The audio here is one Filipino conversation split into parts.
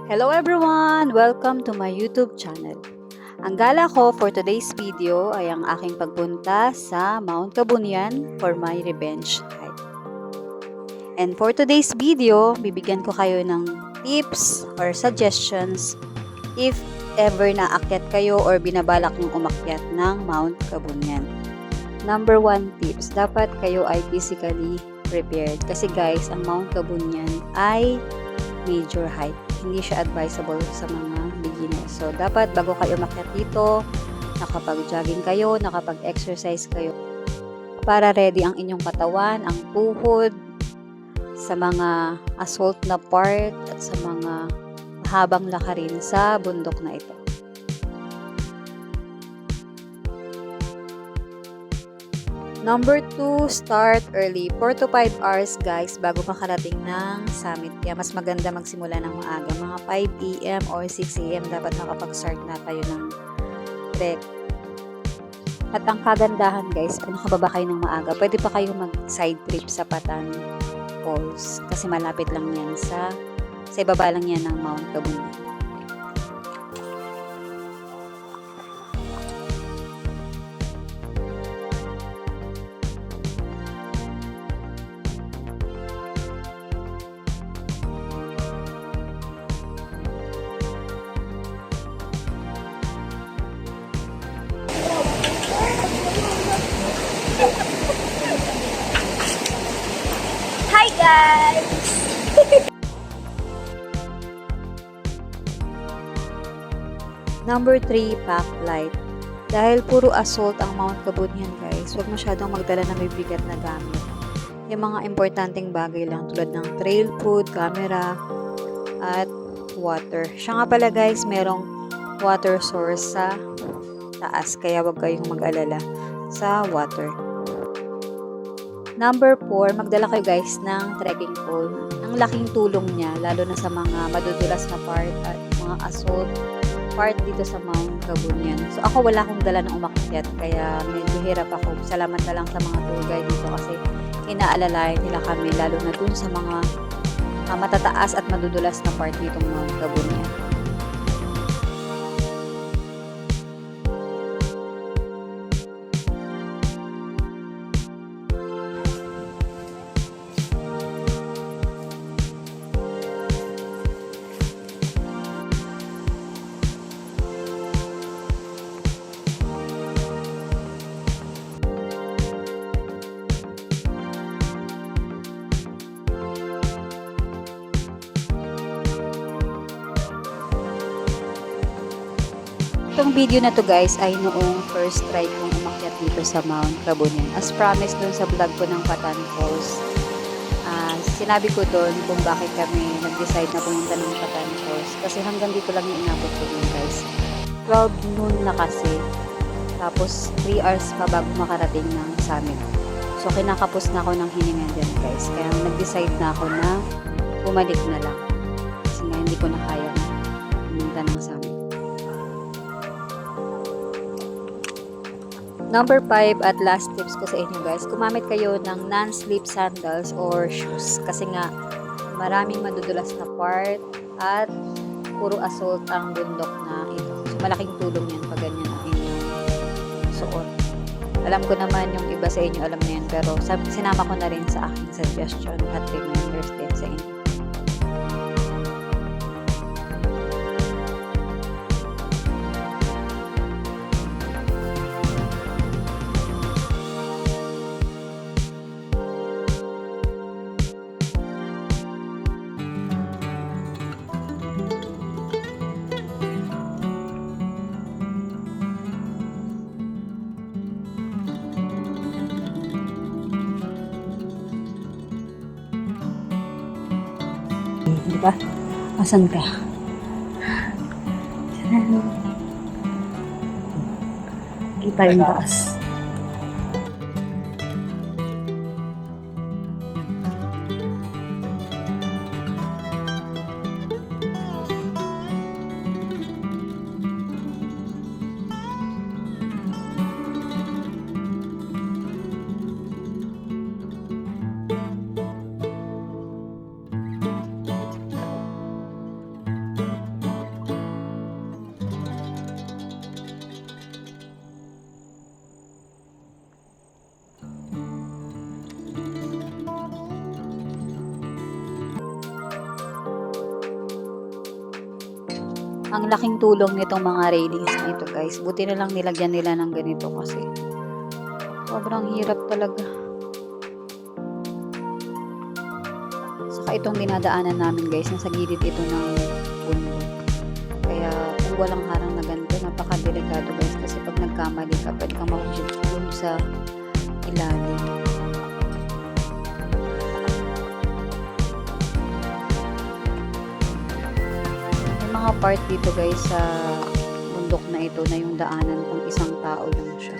Hello everyone! Welcome to my YouTube channel. Ang gala ko for today's video ay ang aking pagpunta sa Mount Kabunyan for my revenge hike. And for today's video, bibigyan ko kayo ng tips or suggestions if ever naakyat kayo or binabalak ng umakyat ng Mount Kabunyan. Number 1 tips, dapat kayo ay physically prepared. Kasi guys, ang Mount Kabunyan ay major hike. Hindi siya advisable sa mga beginners. So, dapat bago kayo umakyat dito, nakapag-jogging kayo, nakapag-exercise kayo para ready ang inyong katawan, ang tuhod, sa mga assault na part at sa mga mahabang lakarin sa bundok na ito. Number 2, start early. 4 to 5 hours guys bago makarating ng summit. Kaya mas maganda magsimula ng maaga. Mga 5 AM or 6 AM dapat makapag-start na kayo ng trek. At ang kagandahan guys, kung nakababa kayo ng maaga, pwede pa kayo mag-side trip sa Patan Falls. Kasi malapit lang yan sa ibaba lang yan ng Mount Kabunyan. Hi guys! Number 3, pack light. Dahil puro assault ang Mount Kabunyan guys, huwag masyadong magdala na may bigat na gamit. Yung mga importanteng bagay lang tulad ng trail food, camera, at water. Siya nga pala guys, merong water source sa taas, kaya huwag kayong mag-alala sa water. Number 4, magdala kayo guys ng trekking pole. Ang laking tulong niya, lalo na sa mga madudulas na part at mga assault part dito sa Mount Kabunyan. So ako wala akong dala ng umakyat, kaya medyo hirap ako. Salamat na lang sa mga tour guide dito kasi inaalalayan nila kami, lalo na dun sa mga matataas at madudulas na part dito Mount Kabunyan. Itong video na to guys ay noong first try kong umakyat dito sa Mount Kabunyan. As promised dun sa vlog ko ng Patan Falls, sinabi ko doon kung bakit kami nag-decide na pumunta ng Patan Falls. Kasi hanggang dito lang yung inabot ko dun guys. 12 noon na kasi. Tapos 3 hours pa bago makarating ng summit. So kinakapos na ako ng hininga dyan guys. Kaya nag-decide na ako na bumalik na lang. Kasi nga hindi ko na kaya pumunta ng summit. Number 5 at last tips ko sa inyo guys, gumamit kayo ng non-slip sandals or shoes kasi nga maraming madudulas na part at puro assault ang bundok na ito. So malaking tulong yan pag ganyan ang inyong suot. Alam ko naman yung iba sa inyo alam na yan, pero sinama ko na rin sa aking suggestion at reminders din sa inyo. Diba? Asan ka? Kita yung taas. Ang laking tulong nitong mga railings na ito guys. Buti na lang nilagyan nila ng ganito kasi sobrang hirap talaga. Saka itong dinadaanan namin guys, nasa gilid ito ng bundok. Kaya kung walang harang na ganito, napaka-delikado guys. Kasi pag nagkamali ka, pwede kang mahulog dun sa ilalim. May mga part dito guys sa bundok na ito na yung daanan kung isang tao lang siya.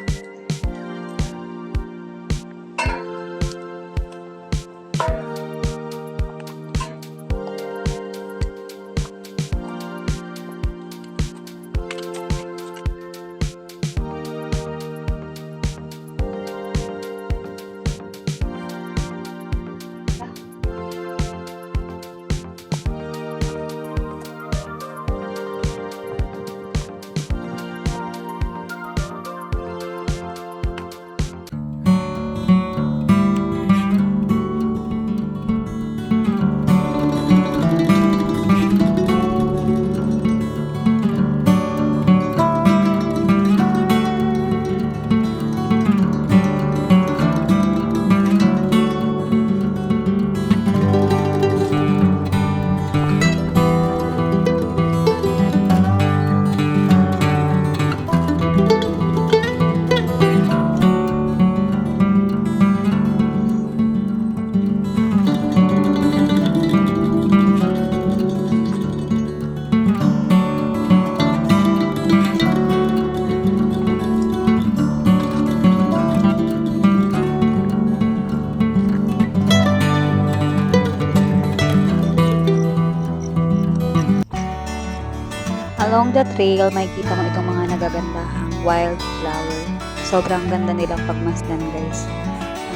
Along the trail, makikita mo itong mga nagagandahang wildflower. Sobrang ganda nilang pagmasdan guys.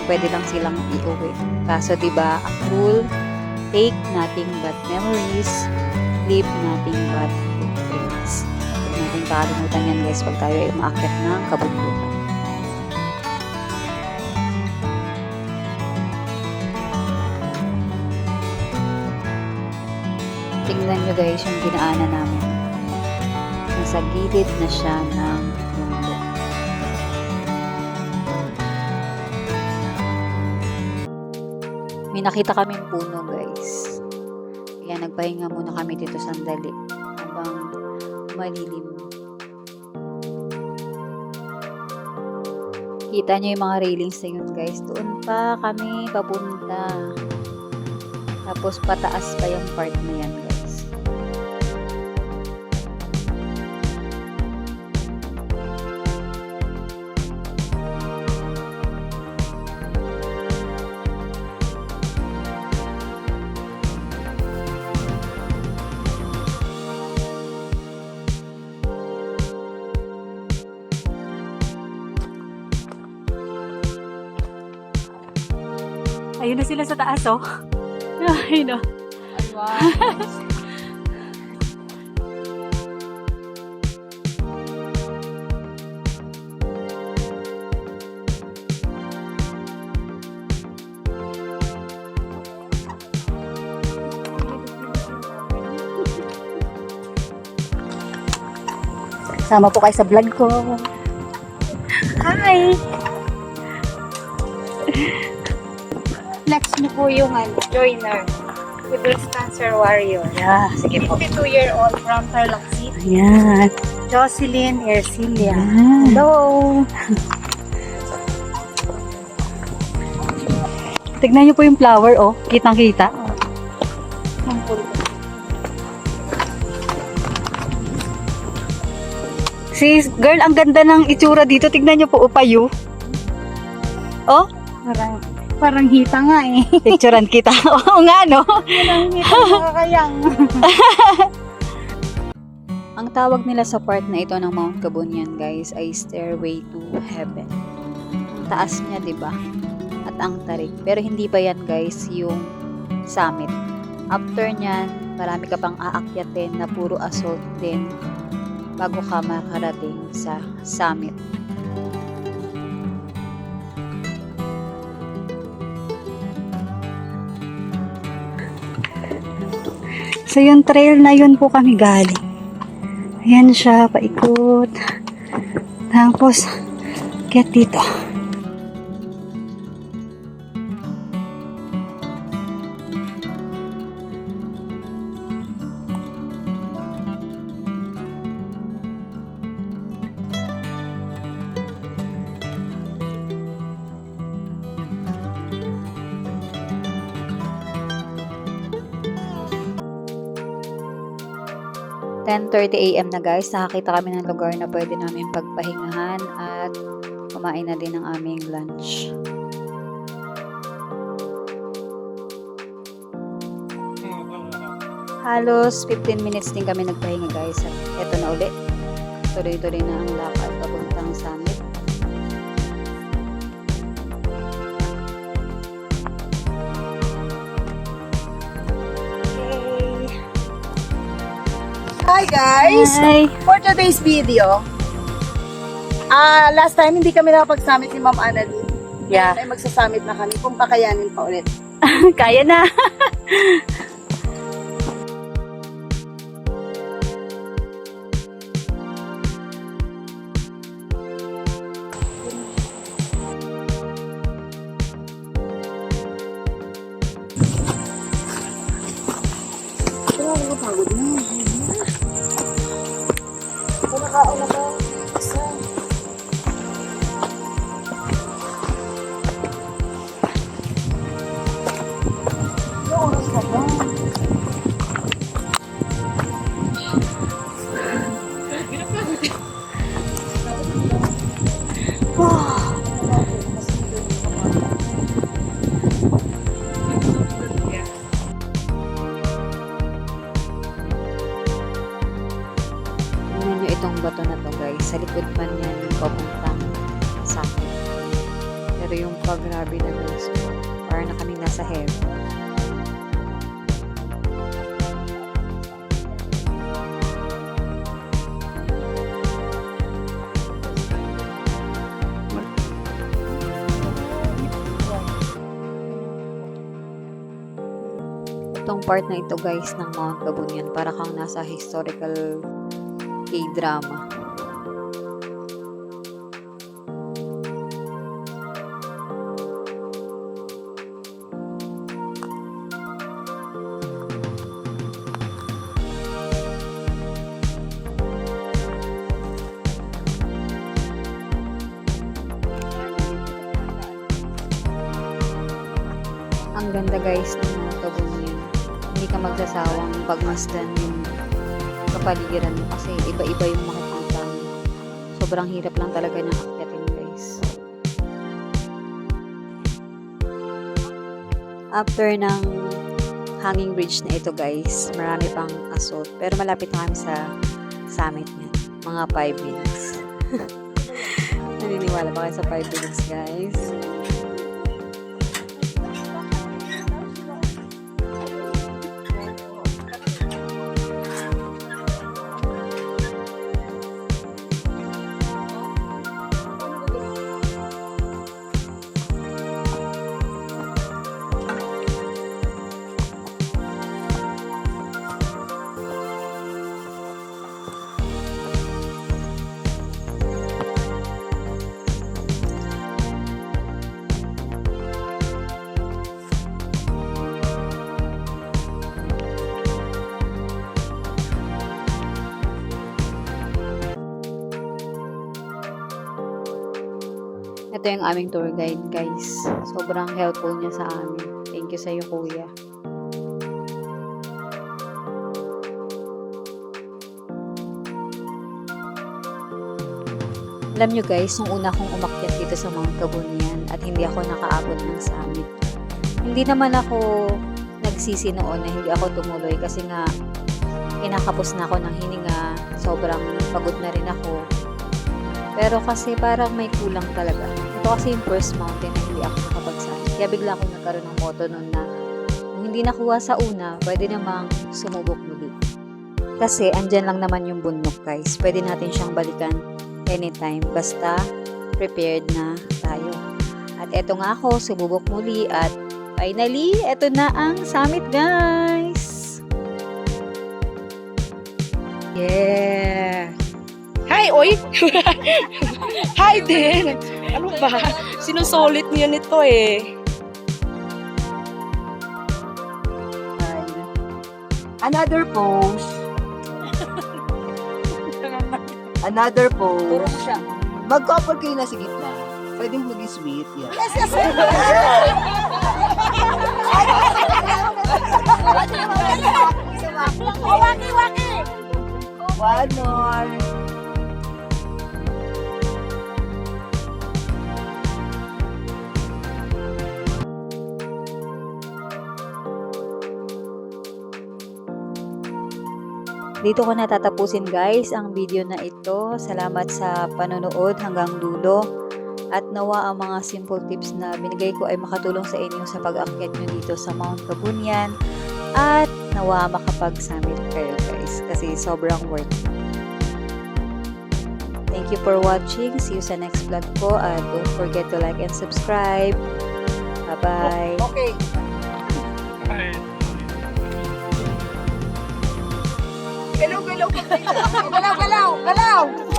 Pwede lang silang iuwi. Kaso diba, ang rule, take nothing but memories, leave nothing but footprints. Huwag natin kakalimutan yan guys pag tayo ay umaakyat ng kabundukan. Tingnan nyo guys yung dinaanan namin. Nasa gilid na siya ng bundok. May nakita kaming puno guys. Kaya nagpahinga muna kami dito sandali habang malilim. Kita nyo yung mga railings na yun guys. Doon pa kami papunta. Tapos pataas pa yung part na yan guys. Ayun na sila sa taas, oh. Ayun, oh. Sama po kayo sa vlog ko. Hi! Flex mo po yung joiner. With Cancer Warrior. Yeah, sige po. 52-year-old from Tarlac City. Ayan. Jocelyn Ercilia. Ayan. Hello! Tignan niyo po yung flower, oh. Kitang-kita. Sis, girl, ang ganda ng itsura dito. Tignan niyo po, upayo. Oh, Parang hita nga eh. picturean kita. Oo nga, no? Parang hita nakakayang. Ang tawag nila sa part na ito ng Mount Kabunyan, guys, ay Stairway to Heaven. Ang taas niya, di ba? At ang tarik. Pero hindi pa yan, guys, yung summit. After niyan, marami ka pang aakyatin na puro assault din bago ka makarating sa summit. So yung trail na yun po kami galing. Ayan siya, paikot. Tapos, get dito. AM na guys, nakakita kami ng lugar na pwede namin pagpahingahan at kumain na din ng aming lunch. Halos 15 minutes din kami nagpahinga guys. At eto na uli. Tuloy-tuloy na ang lakad papuntang summit. Hi guys! Hi! For today's video, last time hindi kami nakapag-summit ni Ma'am Annalyn. Yeah. Ay magsa-summit na kami kung kakayanin pa ulit. Kaya na! Pero nakapagod na. Nakaon na ba? Isa. Yung oras ka ba? Tingnan nyo itong bato na to guys. Sa likod man yan yung papuntang sa akin. Pero yung pag-grabe na guys, parang na kami nasa heaven. Itong part na ito guys ng Mount Kabunyan, para kang nasa historical K-drama. Ang ganda guys ng Mount Kabunyan. Hindi ka magsasawang pagmasdan yung kapaligiran mo kasi iba-iba yung makikita mo. Sobrang hirap lang talaga niyang akyatin guys. After ng hanging bridge na ito guys, marami pang assault. Pero malapit na kami sa summit niya. Mga 5 minutes. Naniniwala ba kayo sa 5 minutes guys? Ito yung aming tour guide guys. Sobrang helpful niya sa amin. Thank you sa iyo kuya. Alam nyo guys, nung una kong umakyat dito sa Mount Kabunyan at hindi ako nakaabot ng summit. Hindi naman ako nagsisi noon na hindi ako tumuloy kasi nga kinakapos na ako ng hininga. Sobrang pagod na rin ako. Pero kasi parang may kulang talaga. Ito kasi yung first mountain na hindi ako nakapagsummit. Kaya bigla akong nagkaroon ng motto noon na kung hindi nakuha sa una, pwede namang sumubok muli. Kasi andyan lang naman yung bundok guys. Pwede natin siyang balikan anytime. Basta prepared na tayo. At eto nga ako, sumubok muli at finally, eto na ang summit guys! Yeah! Hi, oy! Hi din! Ano ba? Sinusulit niyo nito eh. Another pose. Another pose. Mag-couple kayo na sa gitna. Pwedeng maging sweet yan. Yes, yes, Waki-waki! One more. Dito ko natatapusin guys ang video na ito. Salamat sa panonood hanggang dulo. At nawa ang mga simple tips na binigay ko ay makatulong sa inyo sa pag-akyat nyo dito sa Mount Kabunyan. At nawa makapag-summit kayo guys kasi sobrang worth it. Thank you for watching. See you sa next vlog ko at don't forget to like and subscribe. Bye-bye. Okay. Galaw, galaw. Galaw, galaw, galaw.